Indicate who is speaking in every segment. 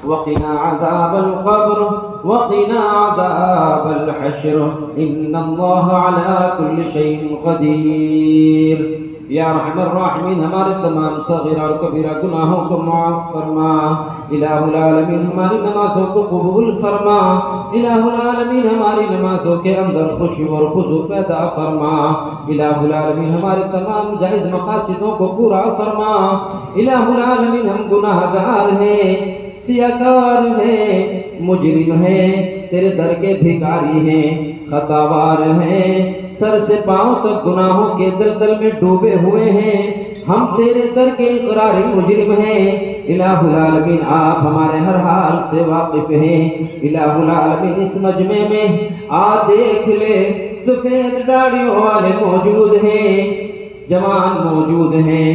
Speaker 1: وقنا عذاب القبر وقنا عذاب الحشر إن الله على كل شيء قدير. یا ارحم الراحمین ہمارے تمام صغیرہ اور کبیرہ گناہوں کو معاف فرما. الہ العالمین ہماری نمازوں کو قبول فرما. الہ العالمین ہماری نمازوں کے اندر خشوع اور خضوع پیدا فرما. الہ العالمین ہمارے تمام جائز مقاصدوں کو پورا فرما. الہ العالمین ہم گناہ گار ہیں، سیاکار ہیں، مجرم ہیں، تیرے در کے بھکاری ہیں، خطاوار ہیں، سر سے پاؤں تک گناہوں کے دلدل میں ڈوبے ہوئے ہیں. ہم تیرے در کے اقراری مجرم ہیں. الہ العالمین آپ ہمارے ہر حال سے واقف ہیں. الہ العالمین اس مجمع میں دیکھ لے، سفید داڑھیوں والے موجود ہیں، جوان موجود ہیں،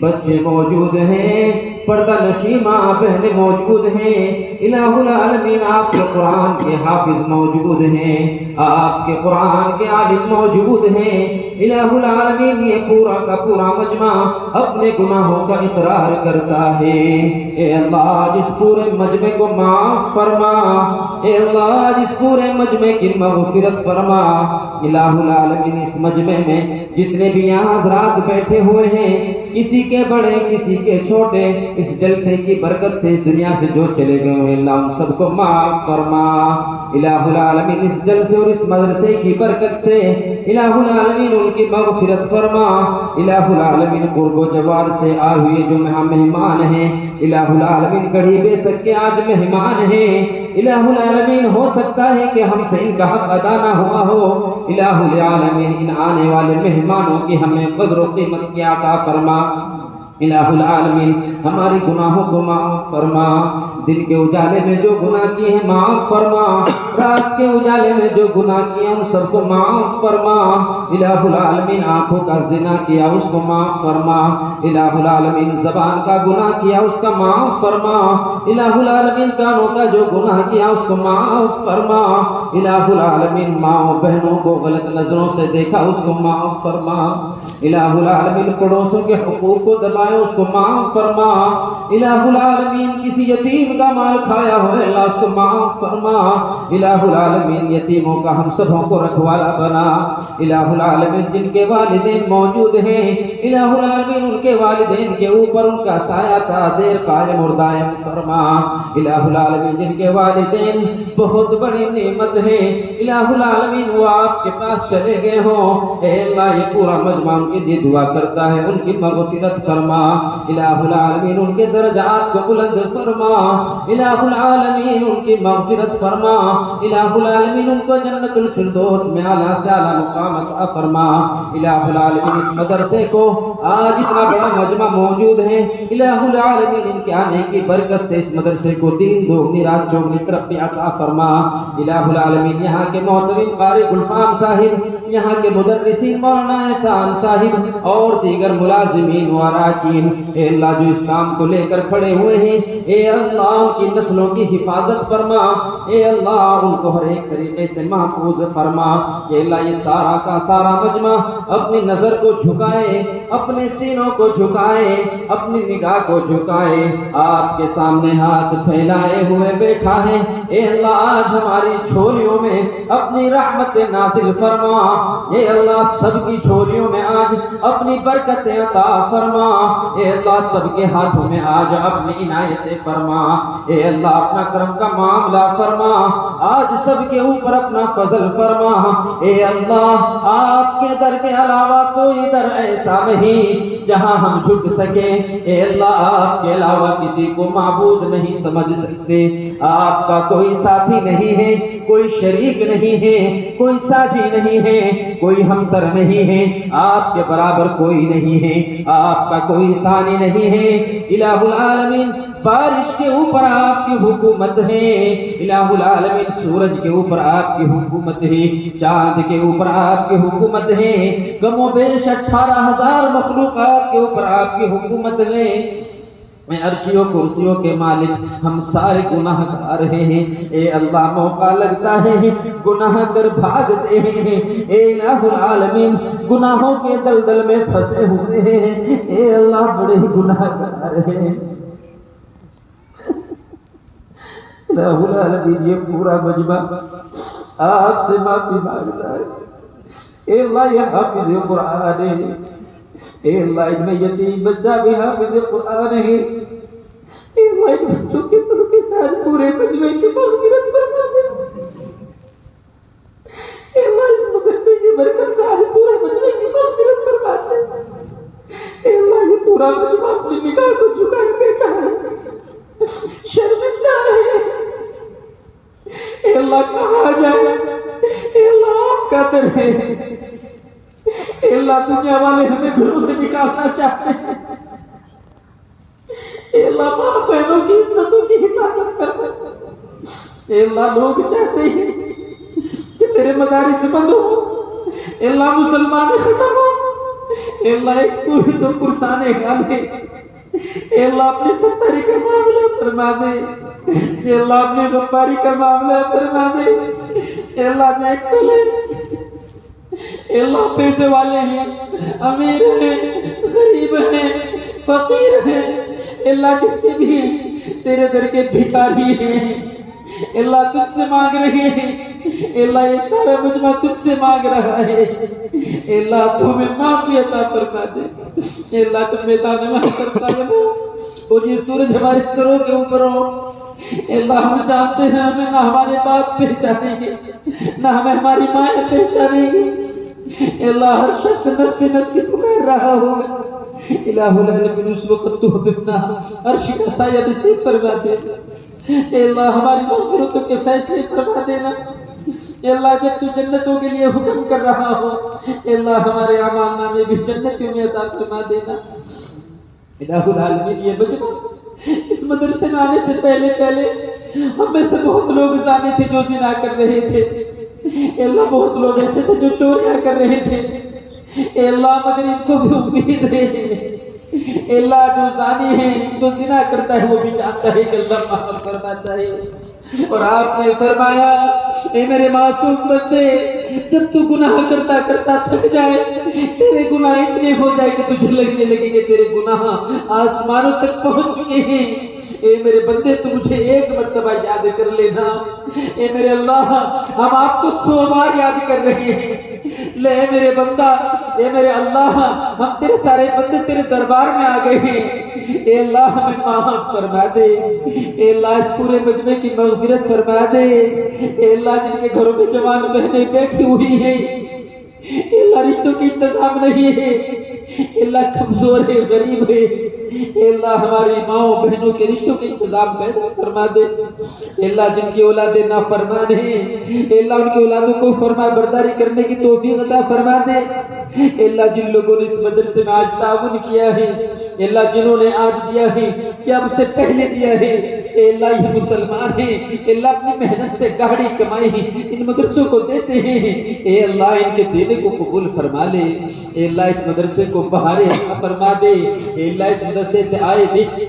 Speaker 1: بچے موجود ہیں، پردہ نشی ماں بہنیں موجود ہیں. الہ العالمین آپ کے قرآن کے حافظ موجود ہیں، آپ کے قرآن کے عالم موجود ہیں. الہ العالمین یہ پورا کا پورا مجمع اپنے گناہوں کا اقرار کرتا ہے. اے اللہ جس پورے مجمع کو معاف فرما، اے اللہ جس پورے مجمع کی مغفرت فرما. الہ العالمین اس مجمع میں جتنے بھی یہاں حضرات بیٹھے ہوئے ہیں، کسی کے بڑے کسی کے چھوٹے، اس جلسے کی برکت سے اس دنیا سے جو چلے گئے ہیں اللہ ان سب کو معاف فرما. الہ العالمین اس جلسے اور اس مدرسے کی برکت سے الہ العالمین ان کی مغفرت فرما. الہ العالمین قرب و جوار سے آئے ہوئے جو مہمان ہیں، الہ العالمین گڑھی بے سک کے آج مہمان ہیں. الہ العالمین ہو سکتا ہے کہ ہم سے ان کا حق ادا نہ ہوا ہو. الہ العالمین ان آنے والے مہمانوں کی ہمیں قدر و قیمت کی عطا فرما. الہ العالمین ہمارے گناہوں کو معاف فرما. دن کے اجالے میں جو گناہ کیے ہیں معاف فرما، رات کے اجالے میں جو گناہ کیے ہیں ان سب کو معاف فرما. الہ العالمین آنکھوں کا زنا کیا اس کو معاف فرما. الہ العالمین زبان کا گناہ کیا اس کا معاف فرما. الہ العالمین کانوں کا جو گناہ کیا اس کو معاف فرما. الہ العالمین ماں بہنوں کو غلط نظروں سے دیکھا اس کو معاف فرما. الہ العالمین پڑوسوں کے حقوق کو دبائے اس کو معاف فرما. الہ العالمین کسی یتیم کا مال کھایا ہو اللہ اس کو معاف فرما. الہ العالمین یتیموں کا ہم سبوں کو رکھوالا بنا. الہ العالمین جن کے والدین موجود ہیں الہ العالمین ان کے والدین کے اوپر ان کا سایہ تا دیر قائم اور دائم فرما. الہ العالمین جن کے والدین بہت بڑی نعمت ہے الہ العالمین وہ آپ کے پاس چلے گئے ہوں، اے اللہ یہ پورا مجمع ان کے لیے دعا کرتا ہے ان کی مغفرت فرما. الہ العالمین ان کے درجات کو بلند فرما. الہ العالمین ان کی مغفرت فرما. الہ العالمین ان کو جنت الفردوس میں اعلیٰ سے اعلیٰ مقام عطا فرما. الہ العالمین اس مدرسے کو آج اتنا بڑا مجمع موجود ہے الہ العالمین ان کے آنے کی برکت سے اس مدرسے کو دین دوگنی رات چوگنی ترقی عطا فرما. الہ العالمین یہاں کے محترم قاری گلفام صاحب، یہاں کے مدرسین مولانا احسان صاحب اور دیگر ملازمین و اراکین، اے اللہ جو اس کام کو لے کر کھڑے ہوئے ہیں اے اللہ ان کی نسلوں کی حفاظت فرما. اے اللہ ان کو ہر ایک طریقے سے محفوظ فرما. اے اللہ یہ سارا کا سارا مجمع اپنی نظر کو جھکائے، اپنے سینوں کو جھکائے، اپنی نگاہ کو جھکائے، آپ کے سامنے ہاتھ پھیلائے ہوئے بیٹھا ہے. اے اللہ آج ہماری جھولیوں میں اپنی رحمت نازل فرما. اے اللہ سب کی جھولیوں میں آج اپنی برکت عطا فرما. اے اللہ سب کے ہاتھوں میں آج اپنی عنایت فرما. اے اللہ اپنا کرم کا معاملہ فرما. آج سب کے اوپر اپنا فضل فرما. اے اللہ آپ کے در کے علاوہ کوئی در ایسا نہیں جہاں ہم جھک سکیں. اے اللہ آپ کے علاوہ کسی کو معبود نہیں سمجھ سکتے. آپ کا کوئی ساتھی نہیں ہے، کوئی شریک نہیں ہے، کوئی ساتھی نہیں ہے، کوئی ہمسر نہیں ہے. آپ کے برابر کوئی نہیں ہے، آپ کا کوئی ثانی نہیں ہے. الہ العالمین بارش کے اوپر آپ کی حکومت ہے. الہ العالمین سورج کے اوپر آپ کی حکومت ہے، چاند کے اوپر آپ کی حکومت ہے، کم و بیش 18,000 مخلوقات کے اوپر آپ کی حکومت ہے. میں عرشیوں کرسیوں کے مالک ہم سارے گناہ کر رہے ہیں. اے اللہ موقع لگتا ہے گناہ کر بھاگتے ہیں. اے الہ العالمین گناہوں کے دلدل میں پھنسے ہوئے ہیں. اے اللہ بڑے گناہ کر رہے ہیں. الہ العالمین یہ پورا مجمع آپ سے معافی مانگتا ہے. اے اللہ یہ حافظ قرآن ہے, اے اللہ ان میں یتیم بچہ بھی حافظ قرآن ہے, اے اللہ ان بچوں کے سر کے ساتھ پورے مجمع کی مغفرت فرما دے. اے اللہ اس مدرسے کی برکت سے آج پورے مجمع کی مغفرت فرما دے. اے اللہ یہ پورا مجمع اپنی نگاہ کو جھکا کے بیٹھا ہے, شرمندہ ہے. اے اللہ کہاں جائے, اے اللہ آپ کا در ہے. اے اللہ دنیا والے ہمیں گھروں سے نکالنا چاہتے ہیں. اے اللہ ماں بہنوں کی عزتوں کی حفاظت کر. اے اللہ لوگ چاہتے ہیں کہ تیرے مدارس بند ہو, اے اللہ مسلمان ختم ہو. اے اللہ ایک تو ہی تو پرسان حال ہے. اے اللہ اپنی ستاری کا معاملہ فرما دے. اے اللہ اپنی غفاری کا معاملہ فرما دے. اے اللہ دیکھ تو لے. اے اللہ پیسے والے ہیں, امیر ہیں, غریب ہیں, فقیر ہیں, اے اللہ جس سے بھی تیرے در کے بھکاری ہیں, اے اللہ تجھ سے مانگ رہے ہیں. اے اللہ یہ سارا مجمع تجھ سے مانگ رہا ہے. اے اللہ تو ہمیں معافی عطا فرما دے. اے اللہ تم میدان محشر قائم ہو اور یہ سورج ہمارے سروں کے اوپر ہو. اے اللہ ہم جانتے ہیں ہمیں نہ ہمارے باپ پہچانیں گے, نہ ہمیں ہماری مائیں پہچانیں گے. اے اللہ ہر شخص نفس نفسی پکار رہا ہوگا. الہ العالمین اس وقت تو اپنا عرش کا سایہ نصیب فرما دے. اے اللہ ہماری مغفرتوں کے فیصلے فرما دینا. اے اللہ جب تو جنتوں کے لیے حکم کر رہا ہو, اے اللہ ہمارے اعمال نامے بھی جنتوں میں عطا فرما دینا. الہ العالمین یہ مجمع اس مدرسے میں آنے سے پہلے ہم میں سے بہت لوگ زانی تھے جو زنا کر رہے تھے. اے اللہ بہت لوگ ایسے تھے جو چوریاں کر رہے تھے. اے اللہ مگر ان کو بھی امید ہے. اے اللہ جو زانی ہے جو زنا کرتا ہے وہ بھی جانتا ہے کہ اللہ معاف فرماتا ہے. اور آپ نے فرمایا اے میرے معصوم بندے, جب تو گناہ کرتا کرتا تھک جائے, تیرے گناہ اتنے ہو جائے کہ تجھے لگنے لگے کہ تیرے گناہ آسمانوں تک پہنچ چکے ہیں, اے میرے بندے تو مجھے ایک مرتبہ یاد کر لینا. اے میرے اللہ ہم آپ کو 100 بار یاد کر رہے ہیں. لے میرے بندہ, اے میرے اللہ ہم تیرے سارے بندے تیرے دربار میں آ گئے ہیں. اے اللہ ہمیں معاف فرما دے. اے اللہ اس پورے مجمع کی مغفرت فرما دے. اے اللہ جن کے گھروں میں جوان بہنیں بیٹھی ہوئی ہیں, اے اللہ رشتوں کی انتظام نہیں ہے, اے اللہ کمزور ہے, غریب ہے, اے اللہ ہماری ماؤں بہنوں کے رشتوں کے انتظام پیدا فرما دے. اے اللہ جن کی اولادیں نافرمان ہیں, اے اللہ ان کی اولادوں کو فرما برداری کرنے کی توفیق عطا فرما دے. اے اللہ جن لوگوں نے اس مدرسے میں آج تعاون کیا ہے, اے اللہ جنہوں نے آج دیا ہے یا اب سے پہلے دیا ہے, اے اللہ یہ مسلمان ہیں, اے اللہ اپنی محنت سے گاڑی کمائی ان مدرسوں کو دیتے ہیں. اے اللہ ان کے دینے کو قبول فرما لے. اے اللہ اس مدرسے کو بہارے عطا فرما دے. اے اللہ اس مدرسے سے آئے دیکھ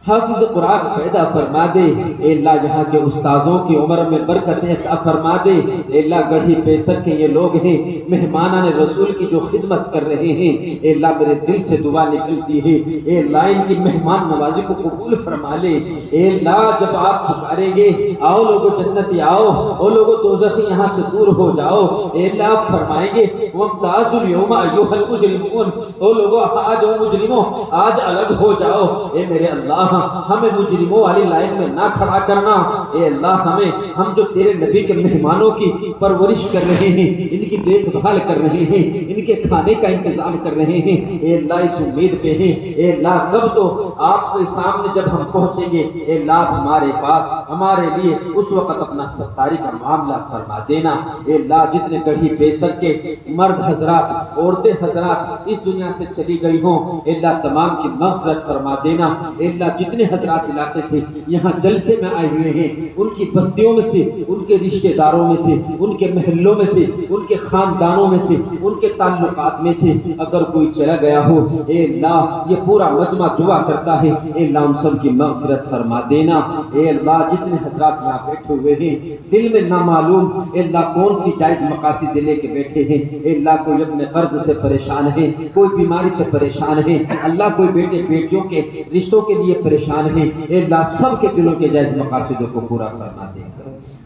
Speaker 1: حافظ قرآن پیدا فرما دے. اے اللہ یہاں کے استاذوں کی عمر میں برکتیں عطا فرما دے. اے اللہ گڑھی پیسک کے یہ لوگ ہیں, مہمانان رسول کی جو خدمت کر رہے ہیں, اے اللہ میرے دل سے دعا نکلتی ہے, اے اللہ ان کی مہمان نوازی کو قبول فرما لے. اے اللہ جب آپ پکاریں گے آؤ لوگو جنتی آؤ, او لوگو دوزخی یہاں سے دور ہو جاؤ, اے اللہ آپ فرمائیں گے وَامْتَازُوا الْيَوْمَ أَيُّهَا الْمُجْرِمُونَ, او لوگو آج او مجرموں آج الگ ہو جاؤ. اے میرے اللہ ہمیں مجرموں والی لائن میں نہ کھڑا کرنا. اے اللہ ہم جو تیرے نبی کے مہمانوں کی پرورش کر رہے ہیں, ان کی دیکھ بھال کر رہے ہیں, ان کے کھانے کا انتظام کر رہے ہیں, اے اللہ اس امید پہ ہیں اے اللہ کب تو آپ کے سامنے جب ہم پہنچیں گے, اے اللہ ہمارے پاس ہمارے لیے اس وقت اپنا ستاری کا معاملہ فرما دینا. اے اللہ جتنے گڑھی پیسک کے مرد حضرات عورتیں حضرات اس دنیا سے چلی گئی ہوں, اے اللہ تمام کی مغفرت فرما دینا. اے اللہ جتنے حضرات علاقے سے یہاں جلسے میں آئے ہوئے ہیں, ان کی بستیوں میں سے, ان کے رشتہ داروں میں سے, ان کے محلوں میں سے, ان کے خاندانوں میں سے, ان کے تعلقات میں سے اگر کوئی چلا گیا ہو, اے اللہ یہ پورا مجمع دعا کرتا ہے, اے اللہ ان سب کی مغفرت فرما دینا. اے اللہ جتنے حضرات یہاں بیٹھے ہوئے ہیں دل میں نامعلوم اے اللہ کون سی جائز مقاصد لے کے بیٹھے ہیں, اے اللہ کوئی اپنے قرض سے پریشان ہے, کوئی بیماری سے پریشان ہے, اللہ کوئی بیٹے بیٹیوں کے رشتوں کے لیے پریشان ہیں اے اللہ سب کے دلوں کے جائز مقاصدوں کو پورا فرما دے.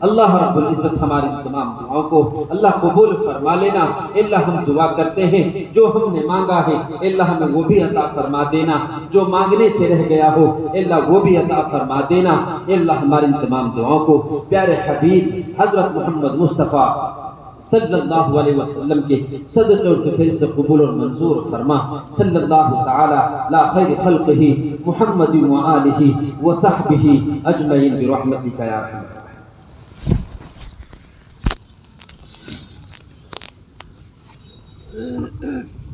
Speaker 1: اللہ رب العزت ہماری تمام دعاؤں کو اللہ قبول فرما لینا. اے اللہ ہم دعا کرتے ہیں جو ہم نے مانگا ہے اے اللہ ہمیں وہ بھی عطا فرما دینا، جو مانگنے سے رہ گیا ہو اے اللہ وہ بھی عطا فرما دینا. اے اللہ ہماری تمام دعاؤں کو پیارے حبیب حضرت محمد مصطفیٰ صلی اللہ علیہ وسلم کے صدقے اور طفیل سے قبول اور منظور فرما. صلی اللہ تعالی لا خیر خلقہ محمد و آلہ و صحبہ اجمعین برحمتک یا ارحم الراحمین.